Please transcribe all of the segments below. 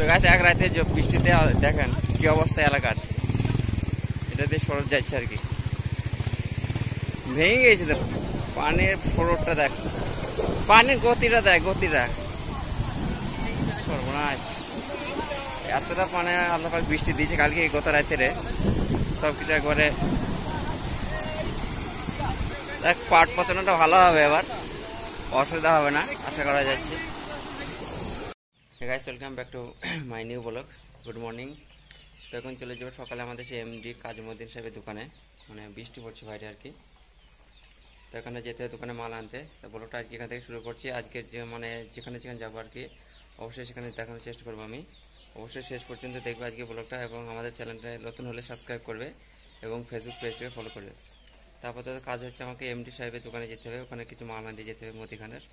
তো গাছ এক রাতে বৃষ্টিতে দেখেন কি অবস্থা এলাকার, এটা দিয়ে সড়ক যাচ্ছে আর কি, ভেঙে গেছে। তো পানির ফোড়টা দেখ, পানির গতিটা দেখ, গতিটা সর্বনাশ। এতটা মানে আল্লাহ পাক বৃষ্টি দিয়েছে কালকে গত রাতে, সবকিছু একবারে দেখ। পাট পচনটা ভালো হবে, এবার অসুবিধা হবে না আশা করা যাচ্ছে। Guys, welcome back to my new blog. Good morning. তো এখন চলে যাবো সকালে আমাদের সেই এমডি কাজুমুদ্দিন সাহেবের দোকানে, মানে বৃষ্টি পড়ছে বাইরে আর কি। তো এখানে যেতে হয় দোকানে মাল আনতে। তো ব্লগটা আজকে এখান থেকে শুরু করছি। আজকে যে মানে যেখানে যাবো আর কি, অবশ্যই সেখানে দেখানোর চেষ্টা করবো আমি। অবশ্যই শেষ পর্যন্ত দেখবে আজকে ব্লগটা, এবং আমাদের চ্যানেলটা নতুন হলে সাবস্ক্রাইব করবে এবং ফেসবুক পেজটাকে ফলো করবে। তারপর তো কাজ হচ্ছে আমাকে এমডি সাহেবের দোকানে যেতে হবে, ওখানে কিছু মাল আনতে যেতে হবে মুদিখানার।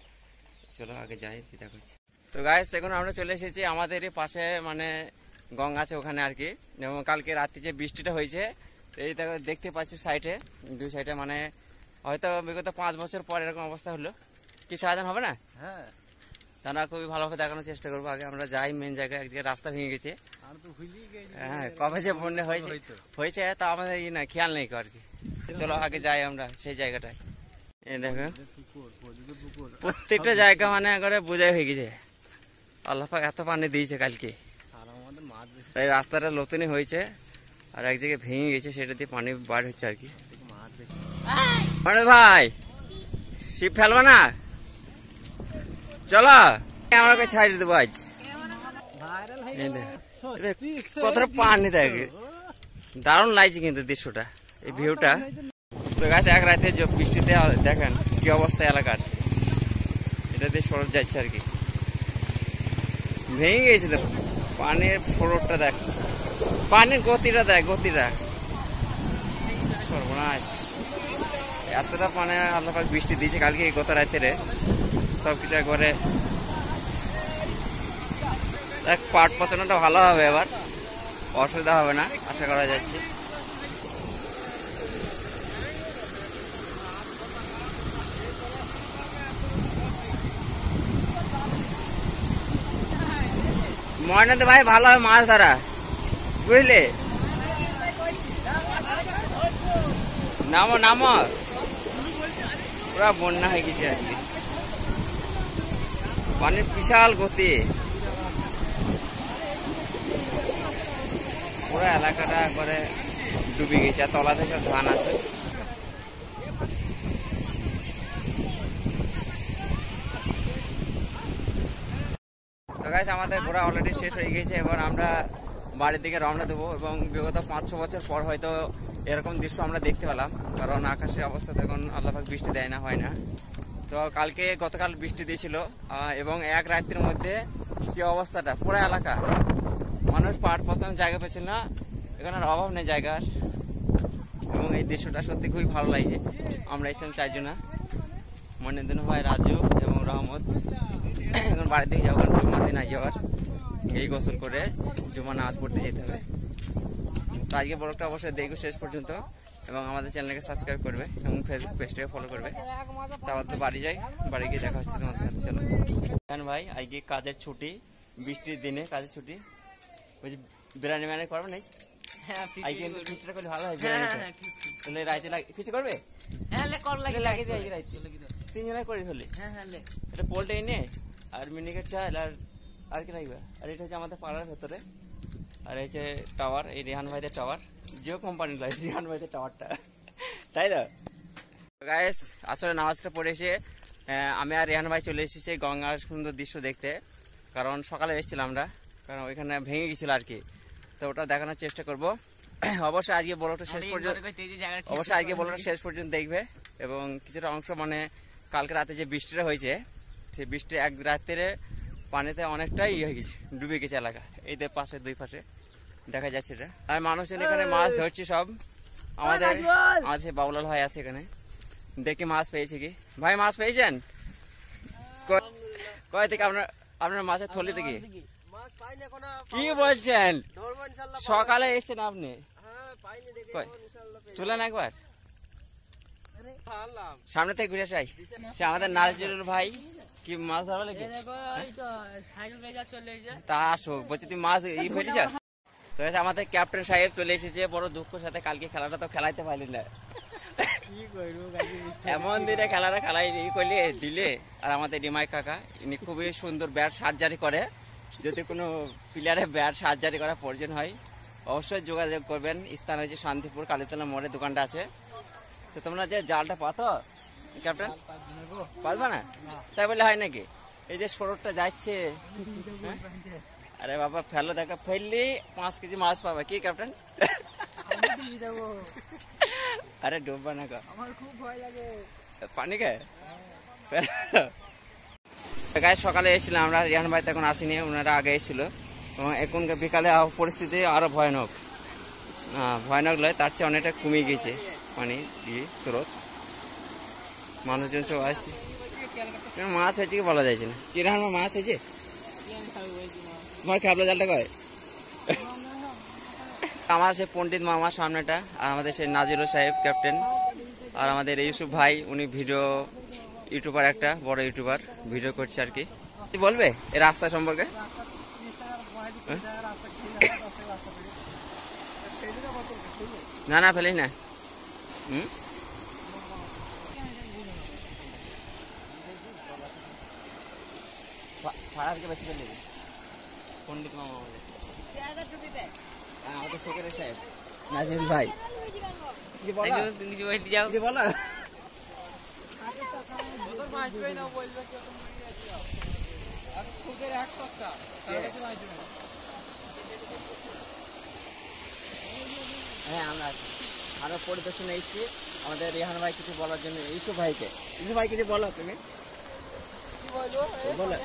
চলো আগে যাই, দেখা করছি। তো গাইস, এখন আমরা চলে এসেছি আমাদেরই পাশে, মানে গঙ্গা আছে ওখানে আর কি। যেমন কালকে রাত্রি যে বৃষ্টিটা হয়েছে, এই দেখতে পাচ্ছি সাইডে, দুই সাইডে, মানে হয়তো বিগত 5 বছর পর এরকম অবস্থা হলো। কি সাহায্য হবে না? হ্যাঁ, তারা খুবই ভালোভাবে দেখানোর চেষ্টা করবো। আগে আমরা যাই মেন জায়গায়, একদিকে রাস্তা ভেঙে গেছে। হ্যাঁ, কবে যে বন্যা হয়েছে তা আমাদের না খেয়াল নেই আর কি। চলো আগে যাই আমরা সেই জায়গাটায়। এই দেখো প্রত্যেকটা জায়গা মানে একবারে বোঝাই হয়ে গেছে। আল্লাহ পাক এত পানি দিয়েছে কালকে, এই রাস্তাটা নতুনই হয়েছে আর এক জায়গায় ভেঙে গেছে, সেটা দিয়ে পানি বার হচ্ছে আর কি। মানে ভাই শিপ ফেলবো না, চলো আমরা ছাড়ি দেবো আজ। কতটা পানি থাকে, দারুণ লাগছে কিন্তু দৃশ্যটা, এই ভিউটা। তো গাছ এক রাতে বৃষ্টিতে দেখেন কি অবস্থা এলাকার, এটা দিয়ে সড়ক যাচ্ছে আর কি, ভেঙে গেছে। তো পানির ফোড়টা দেখ, পানির গতিটা দেখ, গতিটা সর্বনাশ। এতটা মানে আল্লাহ পাক বৃষ্টি দিয়েছে কালকে গত রাতে, সবকিছু একবারে দেখ। পাট পচনটা ভালো হবে, এবার অসুবিধা হবে না আশা করা যাচ্ছে। ময়নাতে ভাই ভালো হয় মাছ ধরা, বুঝলে? নামো নামো, পুরা বন্যা হয়ে গেছে আর কি, পানির বিশাল গতি, পুরা এলাকাটা করে ডুবে গেছে। আর তলা থেকে ধান আছে। তো গাইস, আমাদের ঘোরা অলরেডি শেষ হয়ে গেছে, এবার আমরা বাড়ির দিকে রওনা দেবো। এবং বিগত 5-6 বছর পর হয়তো এরকম দৃশ্য আমরা দেখতে পেলাম, কারণ আকাশের অবস্থা এখন আল্লাহ পাক বৃষ্টি দেয় না, হয় না। তো গতকাল বৃষ্টি দিয়েছিল, এবং এক রাত্রির মধ্যে কি অবস্থাটা, পুরো এলাকা মানুষ পাট পচানোর জায়গা পেয়েছে না, এখানে অভাব নেই জায়গার। এবং এই দৃশ্যটা সত্যি খুবই ভালো লাগছে। আমরা এসেছিলাম 4 জনা, মনিরুদ্দিন ভাই, রাজু এবং রহমত। এখন বাড়ির দিকে যাবো, জুম্মার দিন আজ আবার এই গোসল করে জুম্মা নামাজ পড়তে যেতে হবে। তো আজকে ব্লগটা অবশ্যই দেখবে শেষ পর্যন্ত, এবং আমাদের চ্যানেলকে সাবস্ক্রাইব করবে এবং ফেসবুক পেজটাকে ফলো করবে। তারপর তো বাড়ি যাই, বাড়ি গিয়ে দেখা হচ্ছে তোমাদের সাথে। চলো ভাই, আজকে কাজের ছুটি, বৃষ্টির দিনে কাজের ছুটি, ওই বিরিয়ানি ম্যানে করবে নাই? আজকে ফিস্টটা করলে ভালো হয়। তাহলে রাইতে কিছু করবে? তিনজনে করে ফেলি। এটা পোল্টে এনে আর মিনিকেট চাল আর কি লাগবে। আর এটা হচ্ছে আমাদের পাড়ার ভেতরে, আর এই যে টাওয়ার, এই রেহান ভাইদের টাওয়ার, জিও কোম্পানির লাইট, রেহান ভাইদের টাওয়ারটা, তাই তো গাইস। আসলে নামাজটা পড়ে এসে আমি আর রেহান ভাই চলে এসেছি গঙ্গার সুন্দর দৃশ্য দেখতে, কারণ সকালে এসেছিলাম আমরা, কারণ ওইখানে ভেঙে গেছিল আর কি। তো ওটা দেখানোর চেষ্টা করবো। অবশ্যই আজকে ব্লগটা শেষ পর্যন্ত দেখবে, এবং কিছুটা অংশ মানে কালকে রাতে যে বৃষ্টিটা হয়েছে, সেই বৃষ্টি এক রাত্রে পানিতে অনেকটাই হয়ে গেছে, ডুবে গেছে এলাকা। এই পাশে দুই পাশে দেখা যাচ্ছে এটা। আর মানুষজন এখানে মাছ ধরছে সব। আমাদের আছে বাবুলাল ভাই আছে এখানে, দেখি মাছ পেয়েছে কি। ভাই মাছ পেয়েছেন? কয় থেকে আপনার মাছের থলি থেকে? কি বলছেন, সকালে এসছেন আপনি? তুলেন একবার। সামনে থেকে ঘুরে আসাই। সে আমাদের নাজিরুল ভাই কি মাছ ধরা লাগে তা আসো বলছি তুমি মাছ ই ফেটেছ। তো আমাদের ক্যাপ্টেন সাহেব চলে এসেছে বড় দুঃখের সাথে। কালকে খেলাটা তো খেলাইতে পারলি না, এমন দিনে খেলাটা খেলাই ই করলে দিলে। আর আমাদের ডিমাই কাকা ইনি খুবই সুন্দর ব্যাট সার্জারি করে। যদি কোনো প্লেয়ারের ব্যাট সার্জারি করার প্রয়োজন হয় অবশ্যই যোগাযোগ করবেন। স্থান হয়েছে শান্তিপুর কালীতলা মোড়ে দোকানটা আছে। তো তোমরা যে জালটা পাতো ক্যাপ্টেন পারবা না তাই বলে হয় নাকি? এই যে সরোরটা যাচ্ছে, আরে বাবা ফেলো দেখা, ফেললি 5 কেজি মাছ পাবা কি ক্যাপ্টেন? আরে ডুববা না গো, আমার খুব ভয় লাগে পানি কে। গায়ে সকালে এসেছিলাম আমরা, রিহান ভাই তখন আসেনি, ওনারা আগে এসেছিল। এবং এখন বিকালে পরিস্থিতি আরো ভয়ানক, ভয়ানক নয় তার চেয়ে অনেকটা কমে গেছে পানি দিয়ে স্রোত, মানুষজন সব আসছে। মাছ হয়েছে কি বলা যাচ্ছে না। কি রিহান ভাই মাছ হয়েছে তোমার খাবলা জালটা কয়? আমার সে পণ্ডিত মামা সামনেটা, আর আমাদের সেই নাজিরুল সাহেব ক্যাপ্টেন, আর আমাদের ইউসুফ ভাই উনি ভিডিও ইউটিউবার, একটা বড় ইউটিউবার ভিডিও করছে আর কি। বলবে এই রাস্তা সম্পর্কে? না না ফেলিস না। বেশি ফেলে পণ্ডিত মামা আমাদের সেক্রেটারি সাহেব নাজিরুল ভাই বলো। হ্যাঁ আমরা আরো পরিদর্শনে এসেছি আমাদের রিহান ভাই কিছু বলার জন্য। ইউসুফ ভাইকে, ইউসুফ ভাই কিছু বলো তুমি, বলো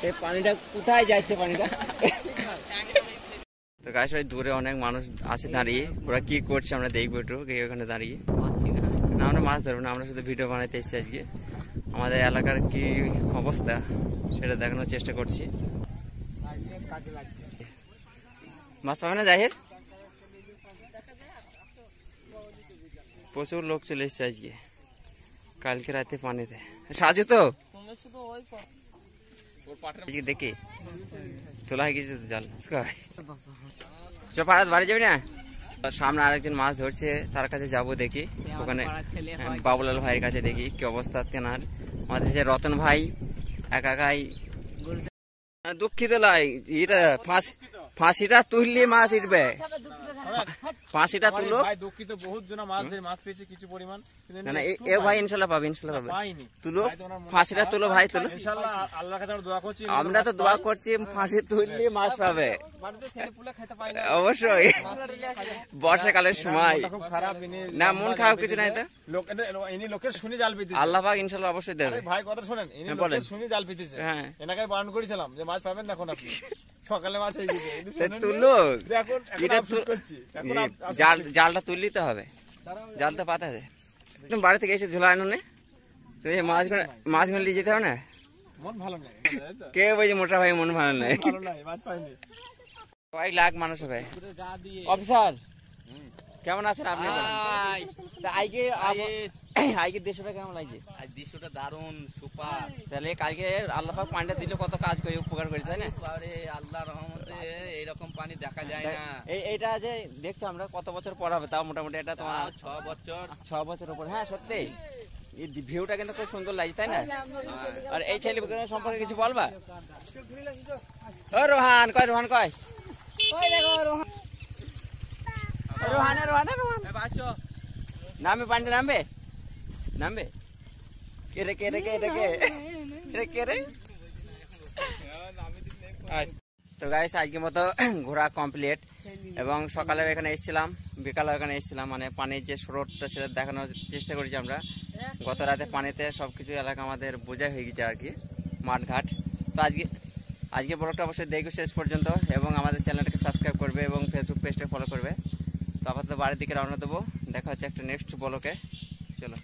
এই পানিটা কোথায় যাচ্ছে পানিটা? তো গাইস ওই দূরে অনেক মানুষ আছে দাঁড়িয়ে, ওরা কি করছে আমরা দেখবো একটু ওখানে দাঁড়িয়ে। না আমরা মাছ ধরবো না, আমরা শুধু ভিডিও বানাইতে এসেছি আজকে। আমাদের এলাকার কি অবস্থা সেটা দেখানোর চেষ্টা করছি। মাছ পাবে না জাহির? প্রচুর লোক চলে এসছে আজকে, কালকে রাতে পানিতে সাজু তো দেখি তোলা হয়ে গেছে জাল। পাড়াত বাড়ি যাবি না? সামনে আরেকজন মাছ ধরছে, তার কাছে যাবো দেখি। ওখানে বাবুলাল ভাইয়ের কাছে দেখি কি অবস্থা তেনার। আমাদের যে রতন ভাই একাই দুঃখিত লাই, এটা ফাঁসিটা তুললে মাছ উঠবে, ফাঁসিটা তুলো। দুঃখিত বহুত জন মাছ পেয়েছে কিছু পরিমাণ, এ ভাই ইনশাল্লাহ পাবে, ইনশাল্লাহ পাবে। তুলো ফাঁসিটা তুলো ভাই, তুলো। ইনশাআল্লাহ আল্লাহর কাছে দোয়া করছি, আমরা তো দোয়া করছি ফাঁসি তুললে মাছ পাবে অবশ্যই। বর্ষাকালের সময় খুব খারাপ, না মন খারাপ কিছু নাই তো, লোকের শুনে জাল পেতেছে। আল্লাহ পাক ইনশাআল্লাহ অবশ্যই দেবে। ভাই কথা শুনেন, ইনি লোকের শুনে জাল পেতেছে। এনাকে বারণ করেছিলাম যে মাছ পাবেন না এখন আপনি, সকালে মাছ হয়ে গেছে। তুলো জালটা তুললি তো হবে, জালটা পাতা আছে। তুমি বাড়ি থেকে এসে ঝোলা আনো না, তুমি মাছগুলো নিয়ে যেতে হবে না। মন ভালো নাই, কে বলছে মোটা ভাই মন ভালো নাই? মাছ পাইনি, কয়েক লাখ মানুষ হবে। অফিসার কেমন আছেন আপনি? আজকে দেশটা কেমন লাগছে? আজ দৃশ্যটা দারুণ সুপার। তাহলে কালকে আল্লাহ পাক পানিটা দিলে কত কাজ করে উপকার করে, তাই না? আল্লাহর রহমতে এইরকম পানি দেখা যায় না। এইটা যে দেখছো আমরা কত বছর পর হবে তাও মোটামুটি এটা তোমার 6 বছর উপর। হ্যাঁ সত্যি এই ভিউটা কিন্তু খুব সুন্দর লাগছে, তাই না? আর এই ছেলে সম্পর্কে কিছু বলবা? ও রোহান কয়, রোহান কয়, নামবে পানিতে, নামবে নামবে। কে রে? তো গাইস আজকের মতো ঘোরা কমপ্লিট। এবং সকালে এখানে এসেছিলাম, বিকালে এখানে এসেছিলাম, মানে পানির যে স্রোতটা সেটা দেখানোর চেষ্টা করেছি আমরা। গত রাতে পানিতে সবকিছু এলাকা আমাদের বোঝা হয়ে গেছে আর কি, মাঠঘাট। তো আজকে ব্লগটা অবশ্যই দেখবে শেষ পর্যন্ত, এবং আমাদের চ্যানেলটাকে সাবস্ক্রাইব করবে এবং ফেসবুক পেজটা ফলো করবে। তো আপাতত বাড়ির দিকে রওনা দেবো, দেখা হচ্ছে একটা নেক্সট ব্লগে। চলো।